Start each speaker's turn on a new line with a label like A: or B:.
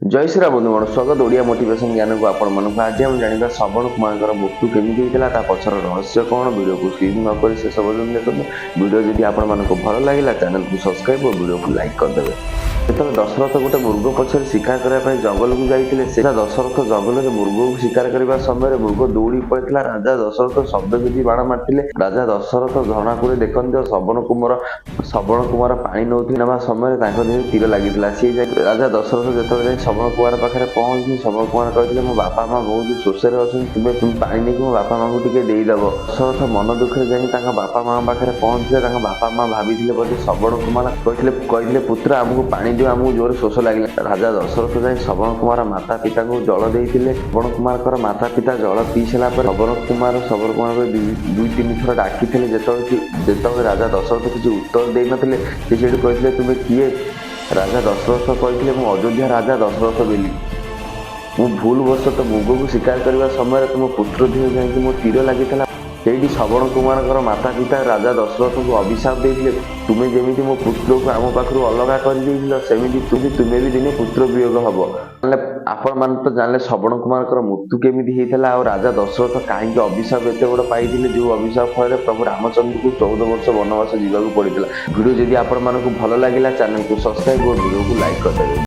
A: जय श्री राम बंधुगण स्वागत ओडिया मोटिवेशन ज्ञान को आपण मानक आज हम जानिबा श्रवण कुमार मृत्यु केमिति होइतला ता पछर रहस्य कोन वीडियो को स्किप न करि से सब देखो वीडियो जदि आपण मानक भल लागिला चैनल को सब्सक्राइब और वीडियो को लाइक कर देबे। जेतले दशरथ गोटे मृग पछर शिकार करबा जंगल को जाइतिले से दशरथ जंगल में मृग को शिकार करबा समय मृग दौड़ी पड़ितला राजा दशरथ शब्द विधि बाण मारतिले राजा दशरथ झरणा को देखन्ते श्रवण कुमार पानी नौथिबा समय तांको देह तीर लागितला से राजा दशरथ जेतले श्रवण कुमार पाखे पहुंची श्रवण कुमार कहते मो बापा माँ बहुत शोषे अच्छे तुम पानी नहीं मो बापा माँ को टे देदेव। दशरथ मन दुखे जाए बापा माँ पाखे पहुंचे बापा माँ भाभी बोधे श्रवण कुमार कहते पुत्र आमको पानी दियो आमको जोर शोष लगे। राजा दशरथ जाए श्रवण कुमार माता पिता को जल देते श्रवण कुमार माता पिता जल पी सारा श्रवण कुमार दुई तीन थर डाकी जिते राजा दशरथ किसी उत्तर दे नथिले कहते तुम्हें किए राजा दशरथ कहते मु अयोध्या राजा दशरथ बेली मु भूल वर्ष तो मृग को शिकार करने समय तुम पुत्र देह जाकि मो तीर लगी से श्रवण कुमार माता पिता राजा दशरथ को अभिशाप देते तुम्हें जमी मो पुत्र को आम पाखु अलग करमी तुम्हें भी दिने पुत्र वियोग हम आपण मान तो जानले श्रवण कुमार मृत्यु केमिति होता और राजा दशरथ कहीं अभिशाप एत बड़ पाई जो अभिशाप फल प्रभु रामचंद्र को 14 वर्ष वनवास जावाक पड़ता। वीडियो जदि आपण मानक भल लगिला चैनल को सब्सक्राइब और वीडियो को लाइक कर देबे।